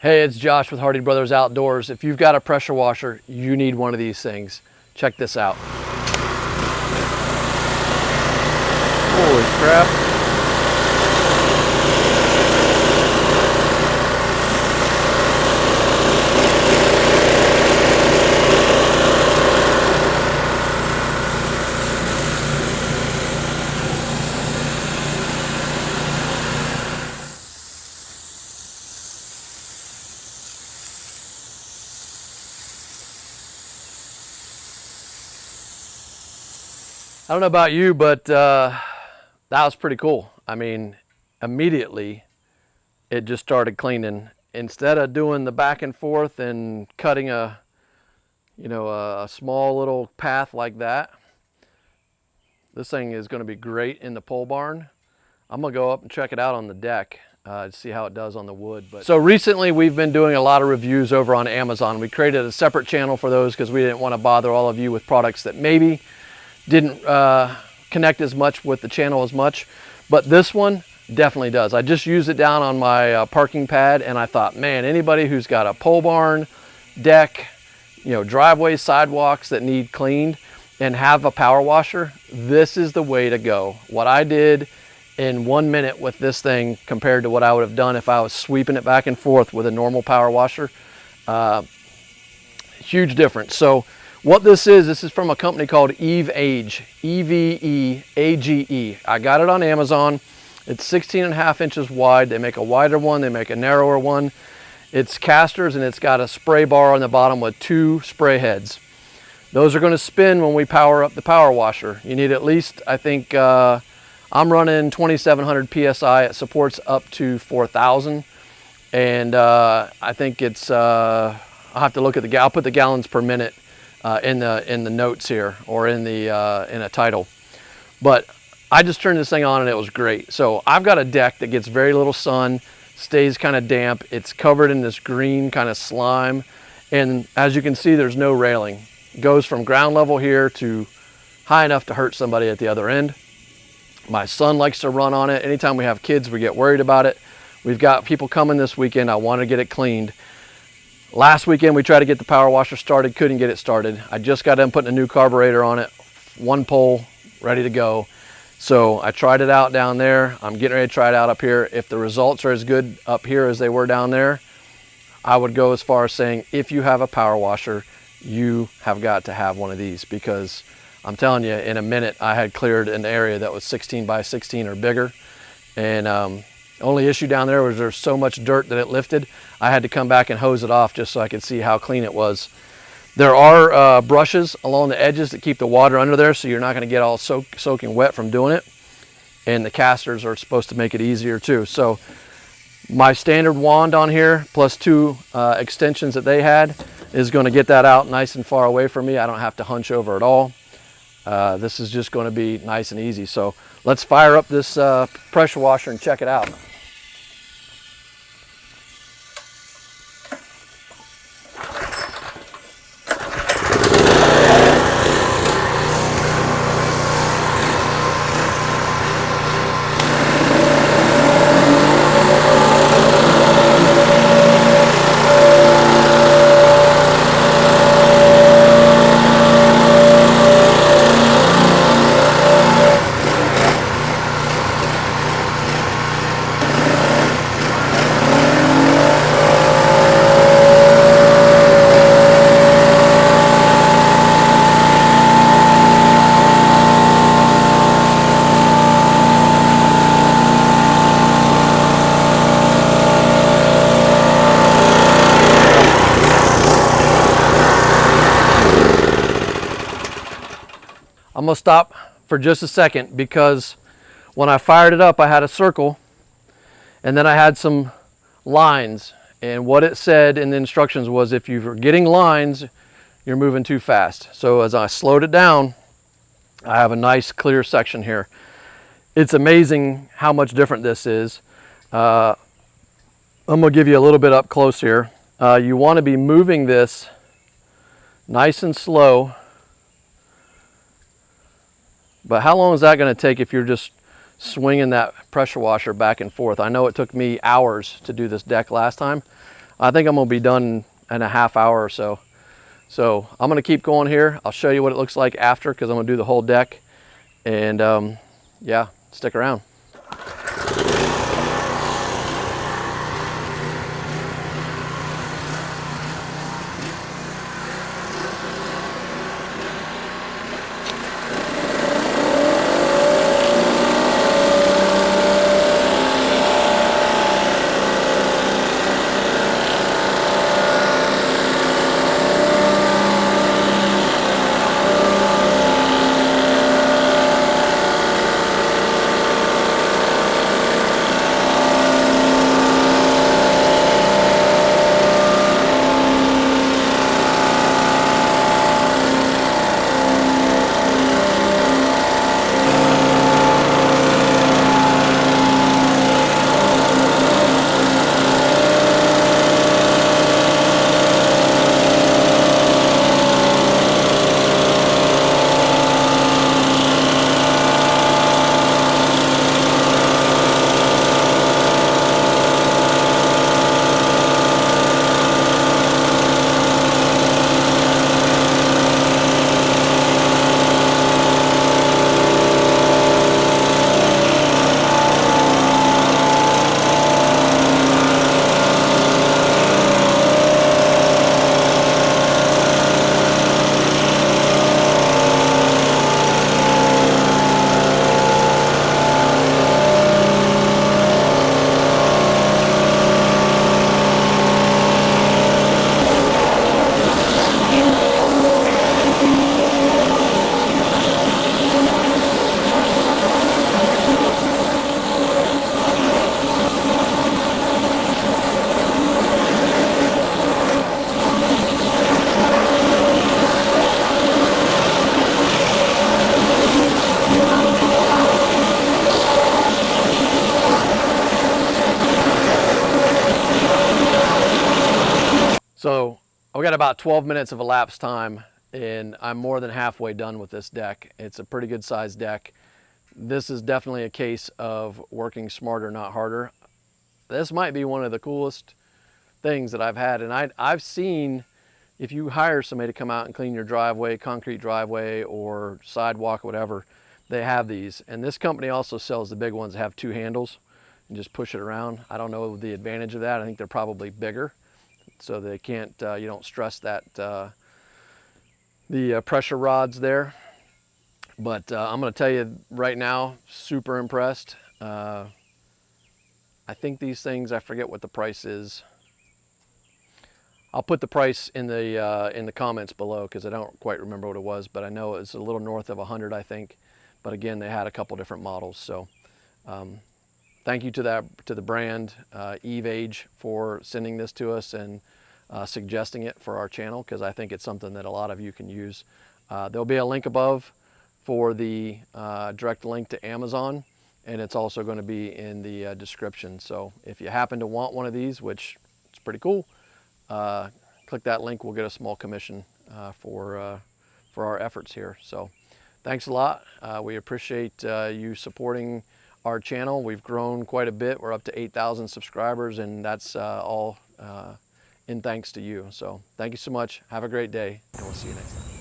Hey, it's Josh with Hardy Brothers Outdoors. If you've got a pressure washer, you need one of these things. Check this out. Holy crap. I don't know about you, but that was pretty cool. I mean, immediately it just started cleaning. Instead of doing the back and forth and cutting a small little path like that, this thing is going to be great in the pole barn. I'm going to go up and check it out on the deck to see how it does on the wood. So recently we've been doing a lot of reviews over on Amazon. We created a separate channel for those because we didn't want to bother all of you with products that maybe didn't connect as much with the channel as much, but this one definitely does. I just used it down on my parking pad, and I thought, man, anybody who's got a pole barn, deck, driveways, sidewalks that need cleaned and have a power washer, this is the way to go. What I did in 1 minute with this thing compared to what I would have done if I was sweeping it back and forth with a normal power washer, huge difference. So what this is from a company called Eveage, E-V-E-A-G-E. I got it on Amazon. It's 16.5 inches wide. They make a wider one, they make a narrower one. It's casters, and it's got a spray bar on the bottom with 2 spray heads. Those are going to spin when we power up the power washer. You need at least, I think, I'm running 2,700 PSI. It supports up to 4,000. And I think it's, I'll have to look at I'll put the gallons per minute in the notes here, or in a title. But I just turned this thing on and it was great. So I've got a deck that gets very little sun, stays kind of damp. It's covered in this green kind of slime, and as you can see, there's no railing. It goes from ground level here to high enough to hurt somebody at the other end. My son likes to run on it. Anytime we have kids, we get worried about it. We've got people coming this weekend. I want to get it cleaned. Last weekend we tried to get the power washer started, couldn't get it started. I just got done putting a new carburetor on it, 1 pole, ready to go. So I tried it out down there. I'm getting ready to try it out up here. If the results are as good up here as they were down there, I would go as far as saying, if you have a power washer, you have got to have one of these, because I'm telling you, in a minute I had cleared an area that was 16 by 16 or bigger. And only issue down there was there's so much dirt that it lifted. I had to come back and hose it off just so I could see how clean it was. There are brushes along the edges that keep the water under there, so you're not going to get all soaking wet from doing it. And the casters are supposed to make it easier too. So my standard wand on here, plus 2 extensions that they had, is going to get that out nice and far away from me. I don't have to hunch over at all. This is just going to be nice and easy. So let's fire up this pressure washer and check it out. I'm gonna stop for just a second, because when I fired it up, I had a circle and then I had some lines, and what it said in the instructions was, if you're getting lines, you're moving too fast. So as I slowed it down, I have a nice clear section here. It's amazing how much different this is. I'm gonna give you a little bit up close here. You want to be moving this nice and slow. But how long is that going to take if you're just swinging that pressure washer back and forth? I know it took me hours to do this deck last time. I think I'm gonna be done in a half hour or so. So I'm gonna keep going here. I'll show you what it looks like after, because I'm gonna do the whole deck. And yeah, stick around. So I've got about 12 minutes of elapsed time, and I'm more than halfway done with this deck. It's a pretty good sized deck. This is definitely a case of working smarter, not harder. This might be one of the coolest things that I've had. And I've seen, if you hire somebody to come out and clean your driveway, concrete driveway or sidewalk, whatever, they have these. And this company also sells the big ones that have 2 handles and just push it around. I don't know the advantage of that. I think they're probably bigger, so they can't, you don't stress that, the pressure rods there. But I'm gonna tell you right now, super impressed. I think these things, I forget what the price is. I'll put the price in the comments below, because I don't quite remember what it was, but I know it's a little north of 100, I think. But again, they had a couple different models. So thank you to the brand Eveage for sending this to us and suggesting it for our channel, because I think it's something that a lot of you can use. There'll be a link above for the direct link to Amazon, and it's also going to be in the description. So if you happen to want one of these, which it's pretty cool, click that link. We'll get a small commission for our efforts here. So thanks a lot. We appreciate you supporting our channel. We've grown quite a bit. We're up to 8,000 subscribers, and that's all in thanks to you. So thank you so much. Have a great day, and we'll see you next time.